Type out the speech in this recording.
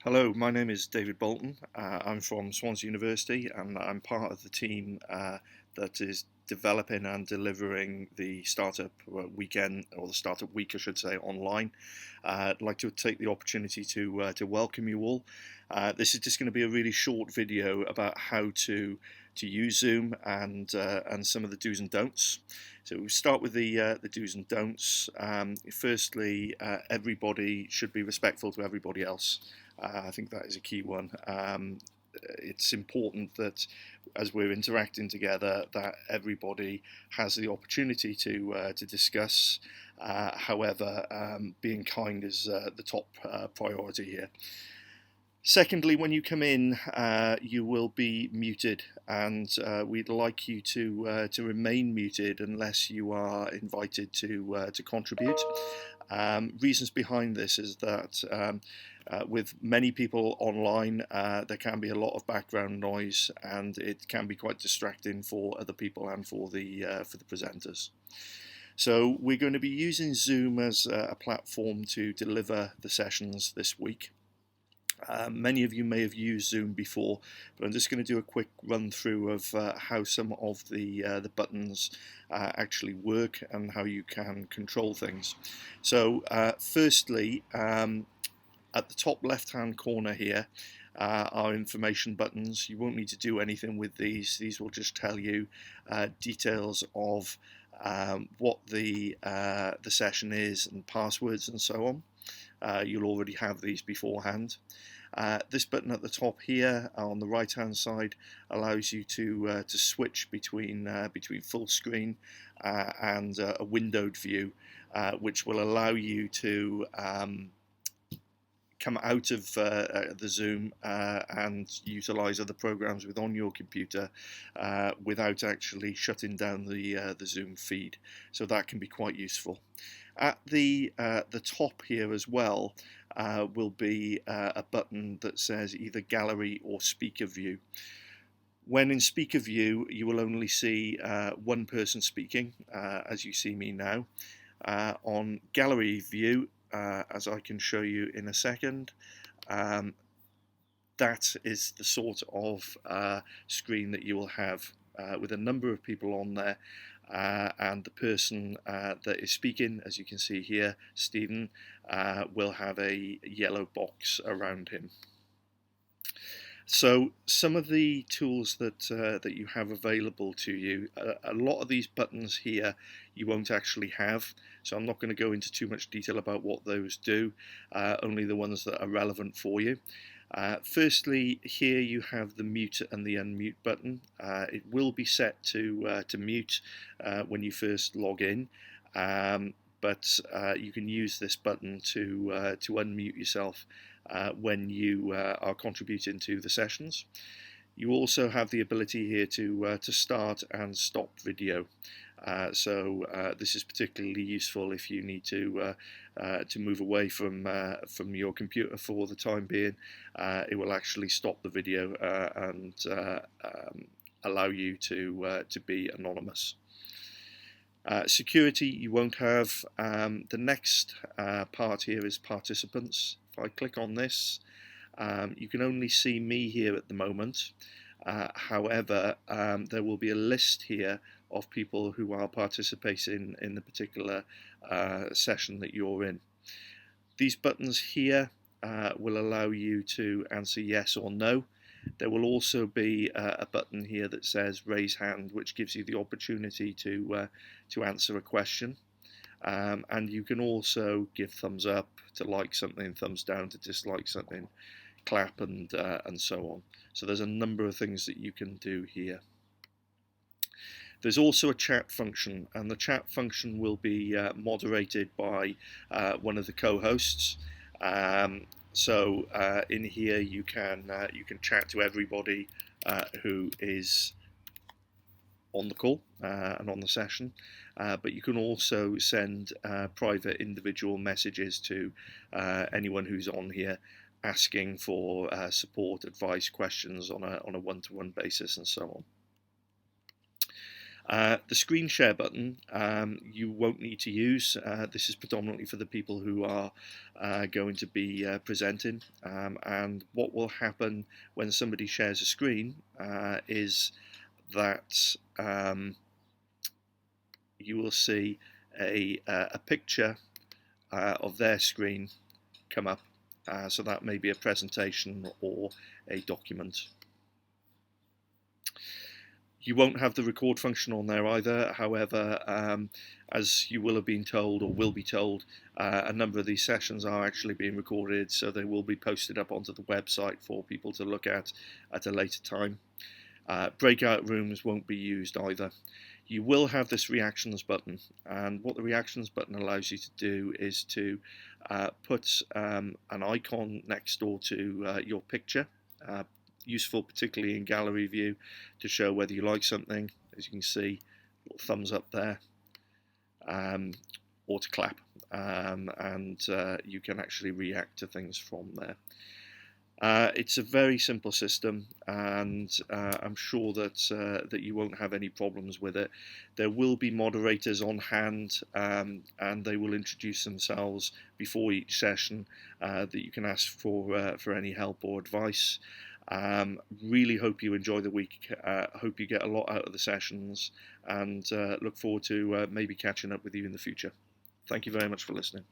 Hello, my name is David Bolton. I'm from Swansea University and I'm part of the team that is developing and delivering the startup weekend, or the startup week, I should say, online. I'd like to take the opportunity to welcome you all. This is just going to be a really short video about how to use Zoom and some of the do's and don'ts. So we'll start with the do's and don'ts. Firstly, everybody should be respectful to everybody else. I think that is a key one. It's important that as we're interacting together, that everybody has the opportunity to discuss. However, being kind is the top priority here. Secondly, when you come in, you will be muted, and we'd like you to remain muted unless you are invited to contribute. Reasons behind this is that with many people online, there can be a lot of background noise, and it can be quite distracting for other people and for the presenters. So we're going to be using Zoom as a platform to deliver the sessions this week. Many of you may have used Zoom before, but I'm just going to do a quick run through of how some of the buttons actually work and how you can control things. So firstly, at the top left hand corner here are information buttons. You won't need to do anything with these. These will just tell you details of what the session is and passwords and so on. You'll already have these beforehand. This button at the top here on the right hand side allows you to switch between full screen and a windowed view, which will allow you to come out of the Zoom and utilize other programs within your computer without actually shutting down the Zoom feed. So that can be quite useful. At the top here as well will be a button that says either gallery or speaker view. When in speaker view, you will only see one person speaking, as you see me now. On gallery view, as I can show you in a second, that is the sort of screen that you will have with a number of people on there. And the person that is speaking, as you can see here, Stephen, will have a yellow box around him. So some of the tools that you have available to you, a lot of these buttons here you won't actually have, so I'm not going to go into too much detail about what those do, only the ones that are relevant for you. Firstly, here you have the mute and the unmute button. It will be set to mute when you first log in, but you can use this button to unmute yourself when you are contributing to the sessions. You also have the ability here to start and stop video. So this is particularly useful if you need to move away from your computer for the time being. It will actually stop the video and allow you to be anonymous. Security you won't have. The next part here is participants. If I click on this, you can only see me here at the moment. However, there will be a list here of people who are participating in the particular session that you're in. These buttons here will allow you to answer yes or no. There will also be a button here that says raise hand, which gives you the opportunity to answer a question. And you can also give thumbs up to like something, thumbs down to dislike something, clap and so on. So there's a number of things that you can do here. There's also a chat function, and the chat function will be moderated by one of the co-hosts. So in here you can chat to everybody who is on the call and on the session, but you can also send private individual messages to anyone who's on here, asking for support, advice, questions on a one-to-one basis and so on. The screen share button you won't need to use. This is predominantly for the people who are going to be presenting. And what will happen when somebody shares a screen is that you will see a picture of their screen come up. So that may be a presentation or a document. You won't have the record function on there either. However, as you will have been told or will be told, a number of these sessions are actually being recorded, so they will be posted up onto the website for people to look at a later time. Breakout rooms won't be used either. You will have this reactions button, and what the reactions button allows you to do is to put an icon next door to your picture, useful particularly in gallery view to show whether you like something. As you can see, little thumbs up there, or to clap, and you can actually react to things from there. It's a very simple system, and I'm sure that you won't have any problems with it. There will be moderators on hand, and they will introduce themselves before each session that you can ask for any help or advice. Really hope you enjoy the week. Hope you get a lot out of the sessions, and look forward to maybe catching up with you in the future. Thank you very much for listening.